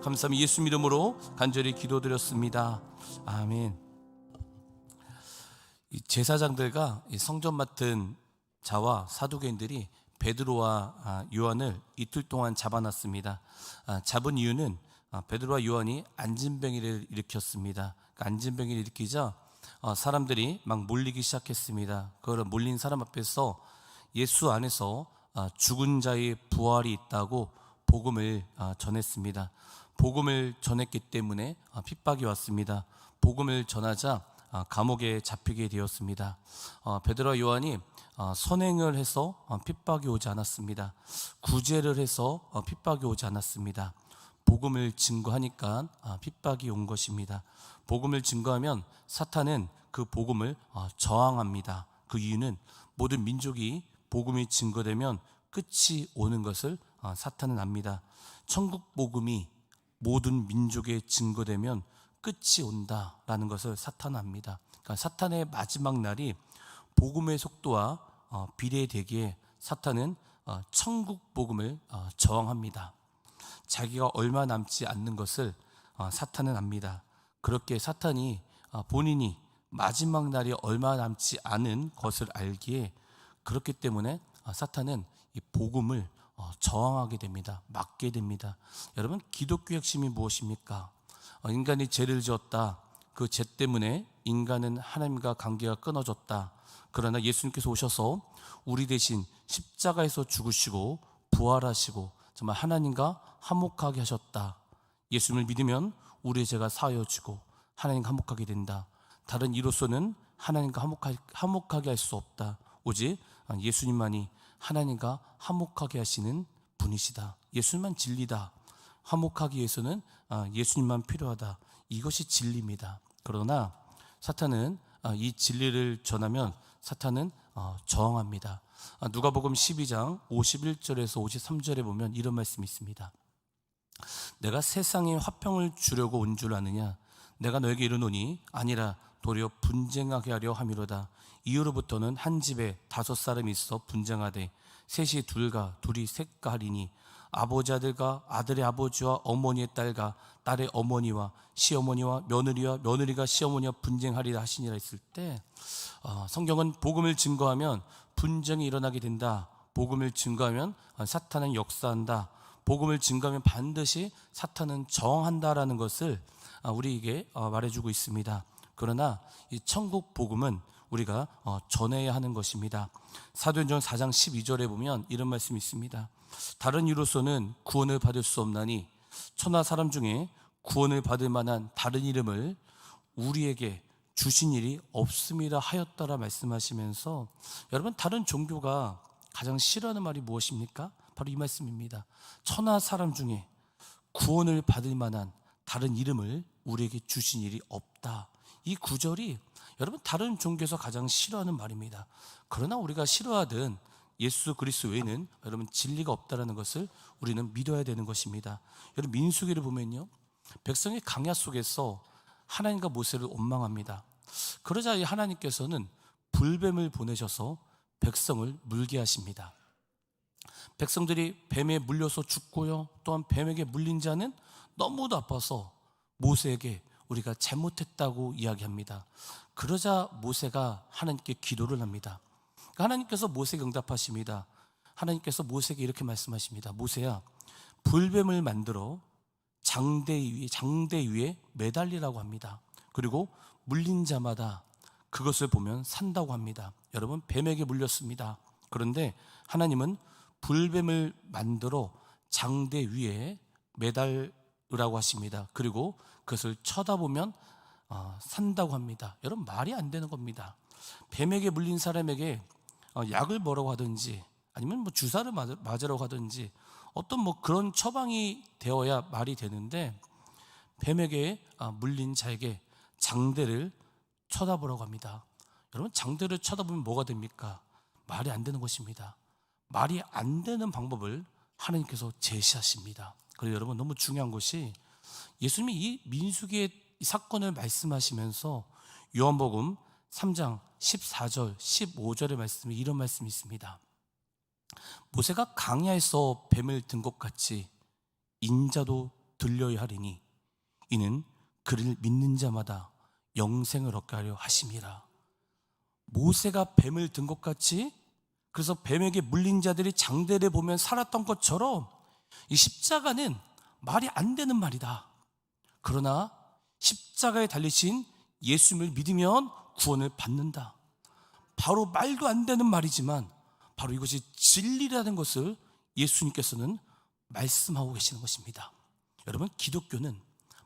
감사합니다. 예수 이름으로 간절히 기도드렸습니다. 아멘. 이 제사장들과 이 성전 맡은 자와 사두개인들이 베드로와 요한을 이틀 동안 잡아놨습니다. 잡은 이유는 베드로와 요한이 안진병을 일으켰습니다. 그 안진병을 일으키자 사람들이 막 몰리기 시작했습니다. 그걸 몰린 사람 앞에서 예수 안에서 죽은 자의 부활이 있다고 복음을 전했습니다. 복음을 전했기 때문에 핍박이 왔습니다. 복음을 전하자 감옥에 잡히게 되었습니다. 베드로와 요한이 선행을 해서 핍박이 오지 않았습니다. 구제를 해서 핍박이 오지 않았습니다. 복음을 증거하니까 핍박이 온 것입니다. 복음을 증거하면 사탄은 그 복음을 저항합니다. 그 이유는 모든 민족이 복음이 증거되면 끝이 오는 것을 사탄은 압니다. 천국 복음이 모든 민족에 증거되면 끝이 온다라는 것을 사탄은 압니다. 그러니까 사탄의 마지막 날이 복음의 속도와 비례되기에 사탄은 천국 복음을 저항합니다. 자기가 얼마 남지 않는 것을 사탄은 압니다. 그렇게 사탄이 본인이 마지막 날이 얼마 남지 않은 것을 알기에 그렇기 때문에 사탄은 이 복음을 저항하게 됩니다. 막게 됩니다. 여러분, 기독교의 핵심이 무엇입니까? 인간이 죄를 지었다. 그 죄 때문에 인간은 하나님과 관계가 끊어졌다. 그러나 예수님께서 오셔서 우리 대신 십자가에서 죽으시고 부활하시고 정말 하나님과 화목하게 하셨다. 예수님을 믿으면 우리의 죄가 사하여지고 하나님과 화목하게 된다. 다른 이로서는 하나님과 화목하게 할 수 없다. 오직 예수님만이 하나님과 화목하게 하시는 분이시다. 예수님만 진리다. 화목하기 위해서는 예수님만 필요하다. 이것이 진리입니다. 그러나 사탄은 이 진리를 전하면 사탄은 저항합니다. 누가복음 12장 51절에서 53절에 보면 이런 말씀이 있습니다. 내가 세상에 화평을 주려고 온 줄 아느냐? 내가 너에게 이르노니 아니라 도리어 분쟁하게 하려 함이로다. 이후로부터는 한 집에 5사람이 있어 분쟁하되 셋이 둘과 둘이 셋과 하리니 아버지 아들과 아들의 아버지와 어머니의 딸과 딸의 어머니와 시어머니와 며느리와 며느리가 시어머니와 분쟁하리라 하시니라 했을 때 성경은 복음을 증거하면 분쟁이 일어나게 된다. 복음을 증거하면 사탄은 역사한다. 복음을 증거하면 반드시 사탄은 저항한다라는 것을 우리에게 말해주고 있습니다. 그러나 이 천국 복음은 우리가 전해야 하는 것입니다. 사도행전 4장 12절에 보면 이런 말씀이 있습니다. 다른 이로서는 구원을 받을 수 없나니 천하 사람 중에 구원을 받을 만한 다른 이름을 우리에게 주신 일이 없음이라 하였다라 말씀하시면서 여러분, 다른 종교가 가장 싫어하는 말이 무엇입니까? 바로 이 말씀입니다. 천하 사람 중에 구원을 받을 만한 다른 이름을 우리에게 주신 일이 없다. 이 구절이 여러분, 다른 종교에서 가장 싫어하는 말입니다. 그러나 우리가 싫어하든 예수 그리스도 외에는 여러분 진리가 없다는 것을 우리는 믿어야 되는 것입니다. 여러분, 민수기를 보면요, 백성이 강야 속에서 하나님과 모세를 원망합니다. 그러자 이 하나님께서는 불뱀을 보내셔서 백성을 물게 하십니다. 백성들이 뱀에 물려서 죽고요, 또한 뱀에게 물린 자는 너무도 아파서 모세에게 우리가 잘못했다고 이야기합니다. 그러자 모세가 하나님께 기도를 합니다. 하나님께서 모세에게 응답하십니다. 하나님께서 모세에게 이렇게 말씀하십니다. 모세야, 불뱀을 만들어 장대 위에 매달리라고 합니다. 그리고 물린 자마다 그것을 보면 산다고 합니다. 여러분, 뱀에게 물렸습니다. 그런데 하나님은 불뱀을 만들어 장대 위에 매달으라고 하십니다. 그리고 그것을 쳐다보면 산다고 합니다. 여러분, 말이 안 되는 겁니다. 뱀에게 물린 사람에게 약을 먹으라고 하든지 아니면 주사를 맞으라고 하든지 어떤 그런 처방이 되어야 말이 되는데, 뱀에게 물린 자에게 장대를 쳐다보라고 합니다. 여러분, 장대를 쳐다보면 뭐가 됩니까? 말이 안 되는 것입니다. 말이 안 되는 방법을 하나님께서 제시하십니다. 그래서 여러분, 너무 중요한 것이 예수님이 이 민수기의 사건을 말씀하시면서 요한복음 3장 14절 15절의 말씀에 이런 말씀이 있습니다. 모세가 강야에서 뱀을 든 것 같이 인자도 들려야 하리니 이는 그를 믿는 자마다 영생을 얻게 하려 하심이라. 모세가 뱀을 든 것 같이, 그래서 뱀에게 물린 자들이 장대를 보면 살았던 것처럼 이 십자가는 말이 안 되는 말이다. 그러나 십자가에 달리신 예수님을 믿으면 구원을 받는다. 바로 말도 안 되는 말이지만 바로 이것이 진리라는 것을 예수님께서는 말씀하고 계시는 것입니다. 여러분, 기독교는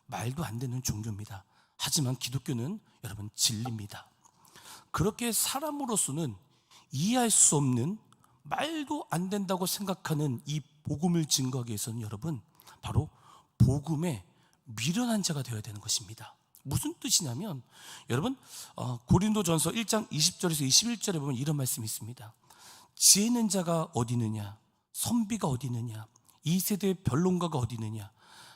말도 안 되는 종교입니다. 하지만 기독교는 여러분 진리입니다. 그렇게 사람으로서는 이해할 수 없는, 말도 안 된다고 생각하는 이 복음을 증거하기 위해서는 여러분 바로 복음에 미련한 자가 되어야 되는 것입니다. 무슨 뜻이냐면 여러분 고린도전서 1장 20절에서 21절에 보면 이런 말씀이 있습니다. 지혜 있는 자가 어디 있느냐, 선비가 어디 있느냐, 이 세대의 변론가가 어디 있느냐.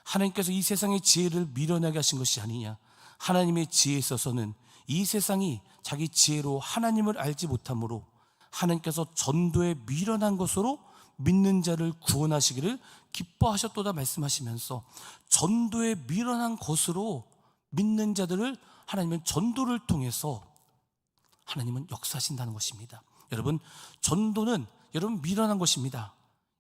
하나님께서 이 세상의 지혜를 미련하게 하신 것이 아니냐. 하나님의 지혜에 있어서는 이 세상이 자기 지혜로 하나님을 알지 못하므로 하나님께서 전도에 미련한 것으로 믿는 자를 구원하시기를 기뻐하셨도다 말씀하시면서, 전도에 미련한 것으로 믿는 자들을 하나님은 전도를 통해서 하나님은 역사하신다는 것입니다. 여러분, 전도는 여러분 미련한 것입니다.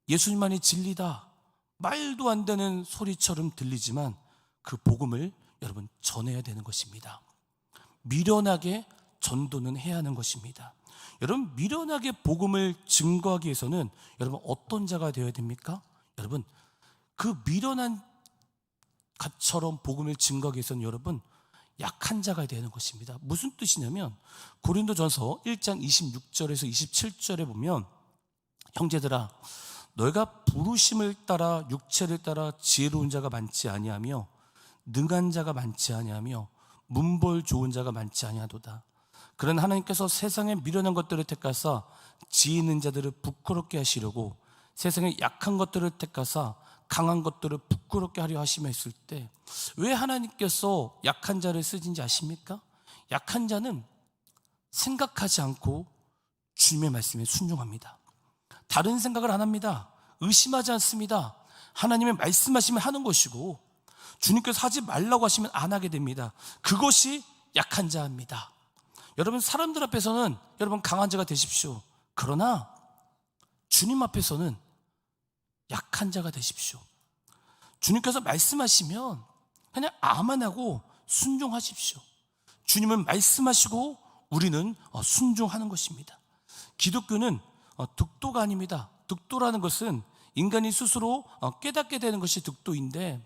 예수님만이 진리다, 말도 안 되는 소리처럼 들리지만 그 복음을 여러분 전해야 되는 것입니다. 미련하게 전도는 해야 하는 것입니다. 여러분, 미련하게 복음을 증거하기 위해서는 여러분 어떤 자가 되어야 됩니까? 여러분, 그 미련한 것처럼 복음을 증거하기 위해서는 여러분 약한 자가 되는 것입니다. 무슨 뜻이냐면 고린도전서 1장 26절에서 27절에 보면, 형제들아 너희가 부르심을 따라 육체를 따라 지혜로운 자가 많지 아니하며 능한 자가 많지 아니하며 문벌 좋은 자가 많지 아니하도다. 그런 하나님께서 세상에 미련한 것들을 택하사 지혜 있는 자들을 부끄럽게 하시려고 세상에 약한 것들을 택하사 강한 것들을 부끄럽게 하려 하시며 했을 때, 왜 하나님께서 약한 자를 쓰신지 아십니까? 약한 자는 생각하지 않고 주님의 말씀에 순종합니다. 다른 생각을 안 합니다. 의심하지 않습니다. 하나님의 말씀하시면 하는 것이고 주님께서 하지 말라고 하시면 안 하게 됩니다. 그것이 약한 자입니다. 여러분, 사람들 앞에서는 여러분 강한 자가 되십시오. 그러나 주님 앞에서는 약한 자가 되십시오. 주님께서 말씀하시면 그냥 아멘 하고 순종하십시오. 주님은 말씀하시고 우리는 순종하는 것입니다. 기독교는 득도가 아닙니다. 득도라는 것은 인간이 스스로 깨닫게 되는 것이 득도인데,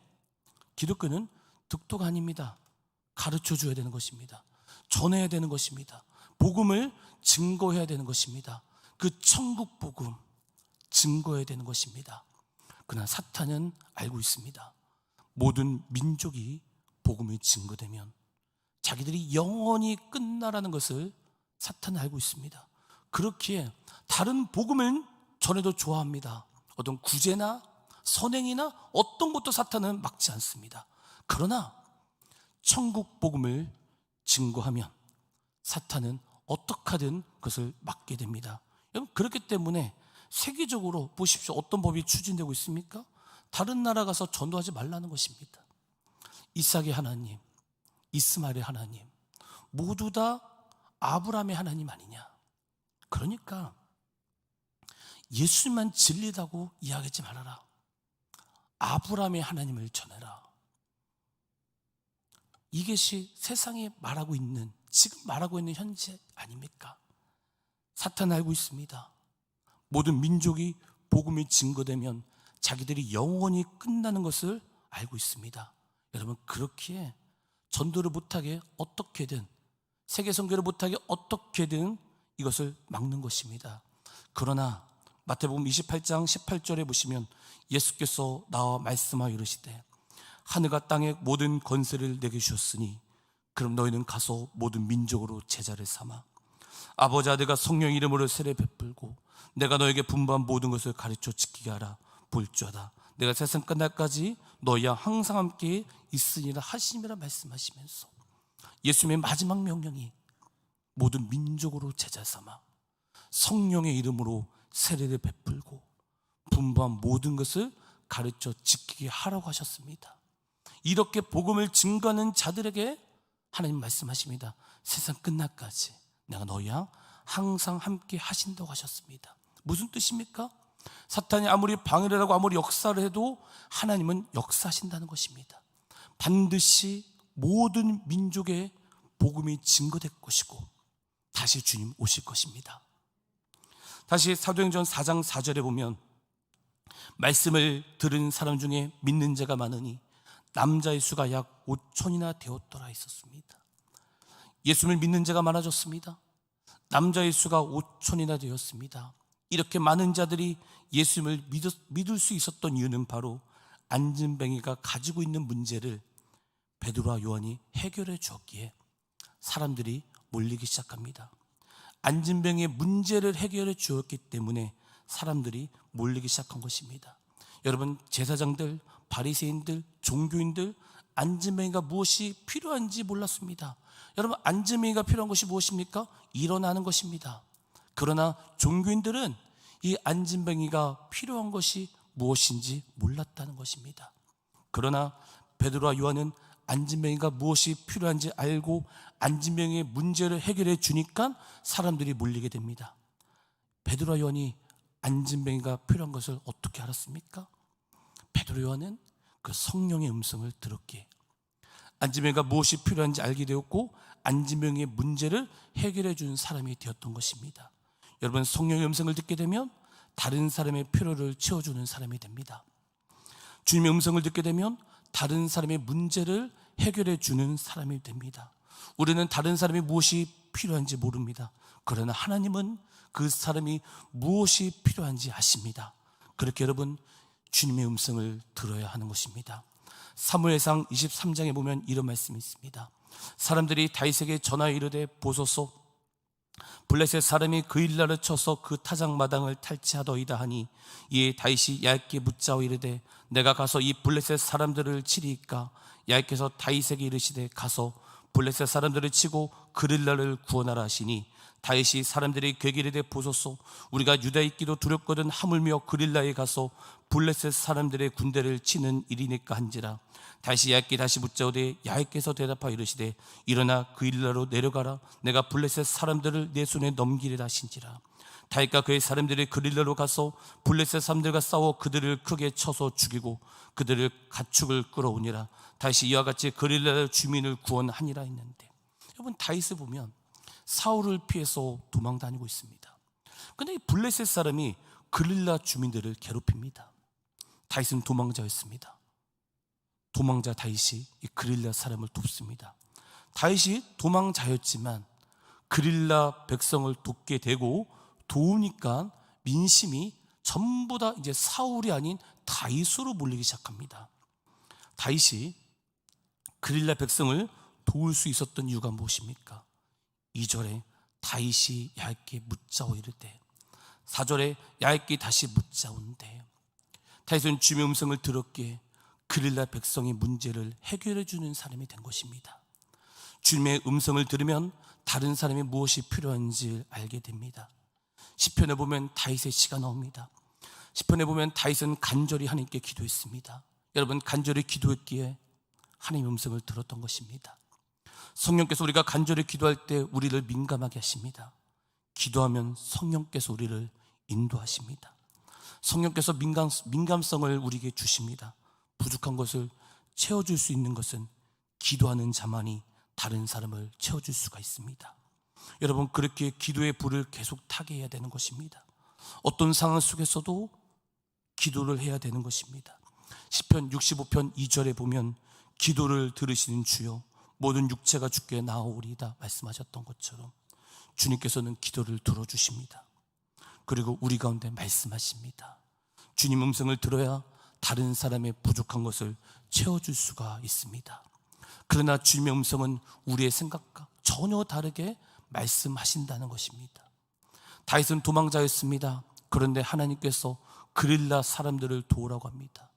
기독교는 득도가 아닙니다. 가르쳐 줘야 되는 것입니다. 전해야 되는 것입니다. 복음을 증거해야 되는 것입니다. 그 천국 복음 증거해야 되는 것입니다. 그러나 사탄은 알고 있습니다. 모든 민족이 복음이 증거되면 자기들이 영원히 끝나라는 것을 사탄은 알고 있습니다. 그렇기에 다른 복음을 전해도 좋아합니다. 어떤 구제나 선행이나 어떤 것도 사탄은 막지 않습니다. 그러나 천국 복음을 증거하면 사탄은 어떻게 하든 그것을 막게 됩니다. 여러분, 그렇기 때문에 세계적으로 보십시오. 어떤 법이 추진되고 있습니까? 다른 나라 가서 전도하지 말라는 것입니다. 이삭의 하나님, 이스마엘의 하나님, 모두 다 아브라함의 하나님 아니냐. 그러니까 예수님만 진리다고 이야기하지 말아라. 아브라함의 하나님을 전해라. 이것이 세상에 말하고 있는, 지금 말하고 있는 현재 아닙니까? 사탄은 알고 있습니다. 모든 민족이 복음이 증거되면 자기들이 영원히 끝나는 것을 알고 있습니다. 여러분, 그렇기에 전도를 못하게 어떻게든, 세계 선교를 못하게 어떻게든 이것을 막는 것입니다. 그러나 마태복음 28장 18절에 보시면 예수께서 나와 말씀하여 이르시되 하늘과 땅의 모든 권세를 내게 주셨으니 그럼 너희는 가서 모든 민족으로 제자를 삼아 아버지 아들과 성령 이름으로 세례 베풀고 내가 너에게 분부한 모든 것을 가르쳐 지키게 하라. 볼지어다 내가 세상 끝날까지 너희와 항상 함께 있으리라 하심이라 말씀하시면서, 예수님의 마지막 명령이 모든 민족으로 제자 삼아 성령의 이름으로 세례를 베풀고 분부한 모든 것을 가르쳐 지키게 하라고 하셨습니다. 이렇게 복음을 증거하는 자들에게 하나님 말씀하십니다. 세상 끝날까지 내가 너희와 항상 함께 하신다고 하셨습니다. 무슨 뜻입니까? 사탄이 아무리 방해를 하고 아무리 역사를 해도 하나님은 역사하신다는 것입니다. 반드시 모든 민족의 복음이 증거될 것이고 다시 주님 오실 것입니다. 다시 사도행전 4장 4절에 보면 말씀을 들은 사람 중에 믿는 자가 많으니 남자의 수가 약 5천이나 되었더라 했었습니다. 예수를 믿는 자가 많아졌습니다. 남자의 수가 5천이나 되었습니다. 이렇게 많은 자들이 예수님을 믿을 수 있었던 이유는 바로 안진뱅이가 가지고 있는 문제를 베드로와 요한이 해결해 주었기에 사람들이 몰리기 시작합니다. 안진뱅이의 문제를 해결해 주었기 때문에 사람들이 몰리기 시작한 것입니다. 여러분, 제사장들, 바리새인들, 종교인들 안진뱅이가 무엇이 필요한지 몰랐습니다. 여러분, 안진뱅이가 필요한 것이 무엇입니까? 일어나는 것입니다. 그러나 종교인들은 이 안진뱅이가 필요한 것이 무엇인지 몰랐다는 것입니다. 그러나 베드로와 요한은 안진뱅이가 무엇이 필요한지 알고 안진뱅이의 문제를 해결해 주니까 사람들이 몰리게 됩니다. 베드로와 요한이 안진뱅이가 필요한 것을 어떻게 알았습니까? 베드로 요한은 그 성령의 음성을 들었기에 안진뱅이가 무엇이 필요한지 알게 되었고 안진뱅이의 문제를 해결해 준 사람이 되었던 것입니다. 여러분, 성령의 음성을 듣게 되면 다른 사람의 필요를 채워주는 사람이 됩니다. 주님의 음성을 듣게 되면 다른 사람의 문제를 해결해 주는 사람이 됩니다. 우리는 다른 사람이 무엇이 필요한지 모릅니다. 그러나 하나님은 그 사람이 무엇이 필요한지 아십니다. 그렇게 여러분, 주님의 음성을 들어야 하는 것입니다. 사무엘상 23장에 보면 이런 말씀이 있습니다. 사람들이 다윗에게 전하여 이르되 보소서 블레셋 사람이 그 일날을 쳐서 그 타작마당을 탈취하더이다 하니 이에 다윗이 야훼께 묻자오 이르되 내가 가서 이 블레셋 사람들을 치리이까? 야훼께서 다윗에게 이르시되 가서 블레셋 사람들을 치고 그릴라를 구원하라 하시니 다윗이 사람들이 그에게 이르되 보소서 우리가 유다에 있기도 두렵거든 하물며 그릴라에 가서 블레셋 사람들의 군대를 치는 일이니까 한지라. 다시 야훼께 다시 묻자오되 야훼께서 대답하여 이르시되 일어나 그릴라로 내려가라. 내가 블레셋 사람들을 내 손에 넘기리라 하신지라. 다윗과 그의 사람들이 그릴라로 가서 블레셋 사람들과 싸워 그들을 크게 쳐서 죽이고 그들을 가축을 끌어오니라. 다시 이와 같이 그릴라 주민을 구원하니라 했는데, 여러분, 다윗을 보면 사울을 피해서 도망 다니고 있습니다. 그런데 이 블레셋 사람이 그릴라 주민들을 괴롭힙니다. 다윗은 도망자였습니다. 도망자 다윗이 이 그릴라 사람을 돕습니다. 다윗이 도망자였지만 그릴라 백성을 돕게 되고 도우니까 민심이 전부 다 이제 사울이 아닌 다윗으로 몰리기 시작합니다. 다윗이 그릴라 백성을 도울 수 있었던 이유가 무엇입니까? 2절에 다윗이 야훼께 묻자오 이르되, 4절에 야훼께 다시 묻자온데, 다윗은 주님의 음성을 들었기에 그릴라 백성의 문제를 해결해 주는 사람이 된 것입니다. 주님의 음성을 들으면 다른 사람이 무엇이 필요한지 알게 됩니다. 시편에 보면 다윗의 시가 나옵니다. 시편에 보면 다윗은 간절히 하나님께 기도했습니다. 여러분, 간절히 기도했기에 하나님의 음성을 들었던 것입니다. 성령께서 우리가 간절히 기도할 때 우리를 민감하게 하십니다. 기도하면 성령께서 우리를 인도하십니다. 성령께서 민감성을 우리에게 주십니다. 부족한 것을 채워줄 수 있는 것은 기도하는 자만이 다른 사람을 채워줄 수가 있습니다. 여러분, 그렇게 기도의 불을 계속 타게 해야 되는 것입니다. 어떤 상황 속에서도 기도를 해야 되는 것입니다. 시편 65편 2절에 보면 기도를 들으시는 주여 모든 육체가 주께 나아오리이다 말씀하셨던 것처럼 주님께서는 기도를 들어주십니다. 그리고 우리 가운데 말씀하십니다. 주님 음성을 들어야 다른 사람의 부족한 것을 채워줄 수가 있습니다. 그러나 주님의 음성은 우리의 생각과 전혀 다르게 말씀하신다는 것입니다. 다윗은 도망자였습니다. 그런데 하나님께서 그릴라 사람들을 도우라고 합니다.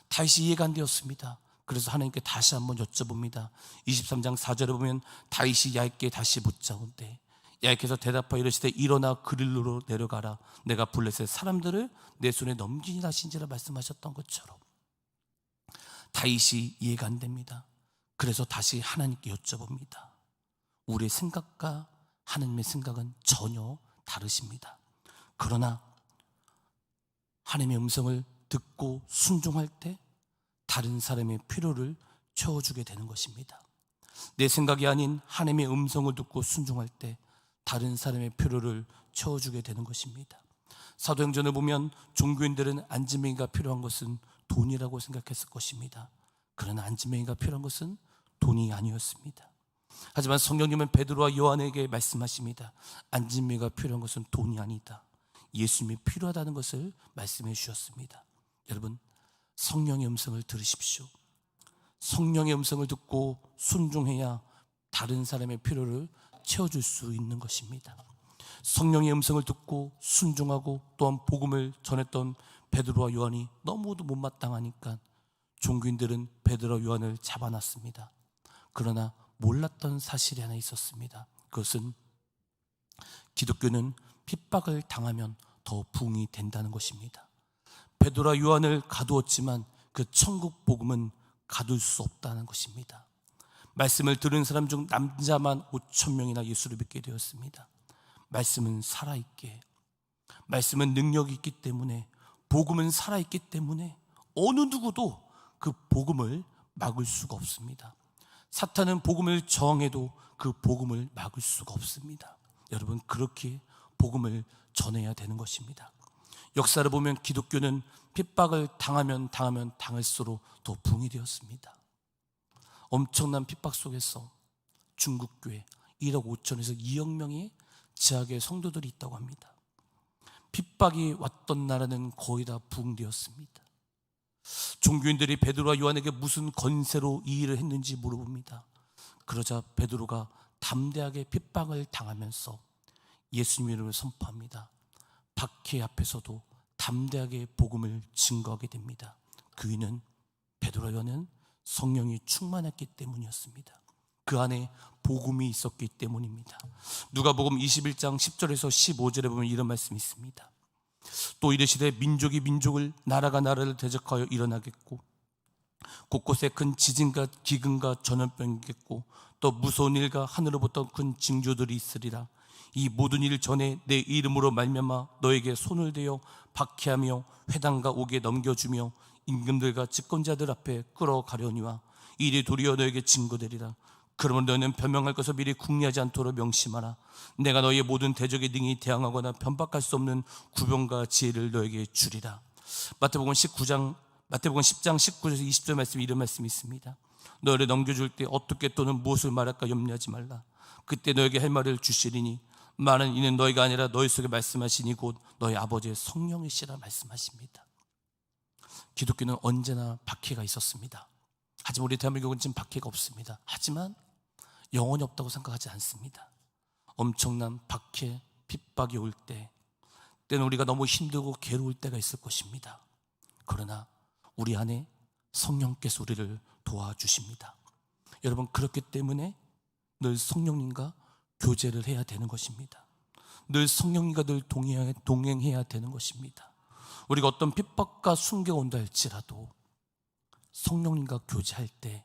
다윗이 이해가 안 되었습니다. 그래서 하나님께 다시 한번 여쭤봅니다. 23장 4절에 보면 다윗이 야훼께 다시 묻자온데, 야훼께서 대답하여 이르시되 일어나 그릴라로 내려가라. 내가 블레셋 사람들을 내 손에 넘기니 하신지라 말씀하셨던 것처럼 다윗이 이해가 안 됩니다. 그래서 다시 하나님께 여쭤봅니다. 우리의 생각과 하나님의 생각은 전혀 다르십니다. 그러나 하나님의 음성을 듣고 순종할 때 다른 사람의 필요를 채워주게 되는 것입니다. 내 생각이 아닌 하나님의 음성을 듣고 순종할 때 다른 사람의 필요를 채워주게 되는 것입니다. 사도행전을 보면 종교인들은 안진뱅이가 필요한 것은 돈이라고 생각했을 것입니다. 그러나 안진뱅이가 필요한 것은 돈이 아니었습니다. 하지만 성령님은 베드로와 요한에게 말씀하십니다. 안진뱅이가 필요한 것은 돈이 아니다. 예수님이 필요하다는 것을 말씀해 주셨습니다. 여러분, 성령의 음성을 들으십시오. 성령의 음성을 듣고 순종해야 다른 사람의 필요를 채워줄 수 있는 것입니다. 성령의 음성을 듣고 순종하고 또한 복음을 전했던 베드로와 요한이 너무도 못마땅하니까 종교인들은 베드로와 요한을 잡아놨습니다. 그러나 몰랐던 사실이 하나 있었습니다. 그것은 기독교는 핍박을 당하면 더 부흥이 된다는 것입니다. 베드로와 요한을 가두었지만 그 천국 복음은 가둘 수 없다는 것입니다. 말씀을 들은 사람 중 남자만 5,000명이나 예수를 믿게 되었습니다. 말씀은 살아있게, 말씀은 능력이 있기 때문에, 복음은 살아있기 때문에 어느 누구도 그 복음을 막을 수가 없습니다. 사탄은 복음을 저항해도 그 복음을 막을 수가 없습니다. 여러분, 그렇게 복음을 전해야 되는 것입니다. 역사를 보면 기독교는 핍박을 당하면 당할수록 더 부흥이 되었습니다. 엄청난 핍박 속에서 중국교회 1억 5천에서 2억 명의 지하교회 성도들이 있다고 합니다. 핍박이 왔던 나라는 거의 다 부흥되었습니다. 종교인들이 베드로와 요한에게 무슨 건세로 이 일을 했는지 물어봅니다. 그러자 베드로가 담대하게 핍박을 당하면서 예수님의 이름을 선포합니다. 박해 앞에서도 담대하게 복음을 증거하게 됩니다. 그 이유는 베드로와 요한은 성령이 충만했기 때문이었습니다. 그 안에 복음이 있었기 때문입니다. 누가복음 21장 10절에서 15절에 보면 이런 말씀이 있습니다. 또 이르시되 민족이 민족을, 나라가 나라를 대적하여 일어나겠고 곳곳에 큰 지진과 기근과 전염병이겠고 또 무서운 일과 하늘로부터 큰 징조들이 있으리라. 이 모든 일 전에 내 이름으로 말미암아 너에게 손을 대어 박해하며 회당과 옥에 넘겨주며 임금들과 집권자들 앞에 끌어가려니와 이 일이 도리어 너에게 증거되리라. 그러면 너희는 변명할 것을 미리 궁리하지 않도록 명심하라. 내가 너희의 모든 대적에 능히 대항하거나 변박할 수 없는 구병과 지혜를 너에게 주리라. 마태복음 10장 19절에서 20절 말씀에 이런 말씀이 있습니다. 너희를 넘겨줄 때 어떻게 또는 무엇을 말할까 염려하지 말라. 그때 너에게 할 말을 주시리니 말은 이는 너희가 아니라 너희 속에 말씀하시니 곧 너희 아버지의 성령이시라 말씀하십니다. 기독교는 언제나 박해가 있었습니다. 하지만 우리 대한민국은 지금 박해가 없습니다. 하지만 영원히 없다고 생각하지 않습니다. 엄청난 박해, 핍박이 올 때는 우리가 너무 힘들고 괴로울 때가 있을 것입니다. 그러나 우리 안에 성령께서 우리를 도와주십니다. 여러분, 그렇기 때문에 늘 성령님과 교제를 해야 되는 것입니다. 늘 성령님과 늘 동행해야 되는 것입니다. 우리가 어떤 핍박과 순교가 온다 할지라도 성령님과 교제할 때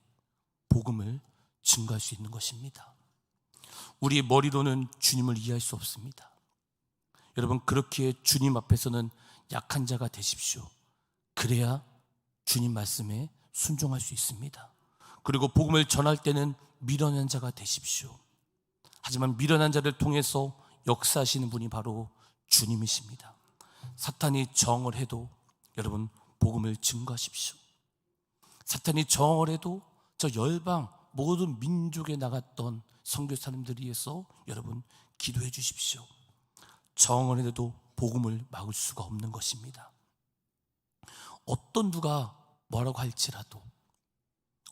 복음을 증거할 수 있는 것입니다. 우리의 머리로는 주님을 이해할 수 없습니다. 여러분, 그렇기에 주님 앞에서는 약한 자가 되십시오. 그래야 주님 말씀에 순종할 수 있습니다. 그리고 복음을 전할 때는 미련한 자가 되십시오. 하지만 미련한 자를 통해서 역사하시는 분이 바로 주님이십니다. 사탄이 저항을 해도 여러분 복음을 증거하십시오. 사탄이 저항을 해도 저 열방 모든 민족에 나갔던 선교사님들을 위해서 여러분 기도해 주십시오. 저항을 해도 복음을 막을 수가 없는 것입니다. 어떤 누가 뭐라고 할지라도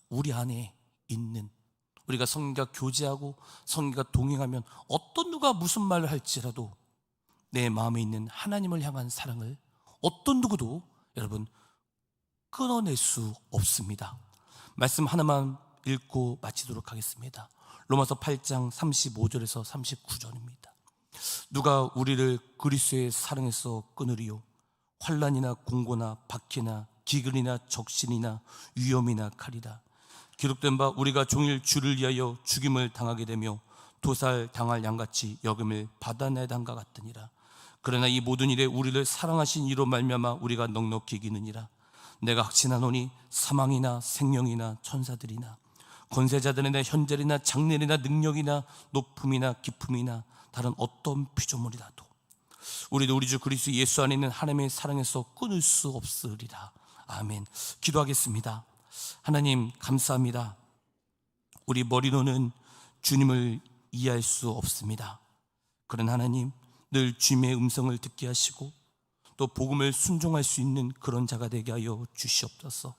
우리 안에 있는, 우리가 성령과 교제하고 성령과 동행하면 어떤 누가 무슨 말을 할지라도 내 마음에 있는 하나님을 향한 사랑을 어떤 누구도 여러분 끊어낼 수 없습니다. 말씀 하나만 읽고 마치도록 하겠습니다. 로마서 8장 35절에서 39절입니다. 누가 우리를 그리스도의 사랑에서 끊으리요? 환난이나 공고나 박해나 기근이나 적신이나 위험이나 칼이다. 기록된 바 우리가 종일 주를 위하여 죽임을 당하게 되며 도살 당할 양같이 여김을 받아내야 한가 같으니라. 그러나 이 모든 일에 우리를 사랑하신 이로 말미암아 우리가 넉넉히 이기느니라. 내가 확신하노니 사망이나 생명이나 천사들이나 권세자들이나 현재이나 장래이나 능력이나 높음이나 깊음이나 다른 어떤 피조물이라도 우리도 우리 주 그리스도 예수 안에 있는 하나님의 사랑에서 끊을 수 없으리라. 아멘. 기도하겠습니다. 하나님 감사합니다. 우리 머리로는 주님을 이해할 수 없습니다. 그런 하나님, 늘 주님의 음성을 듣게 하시고 또 복음을 순종할 수 있는 그런 자가 되게 하여 주시옵소서.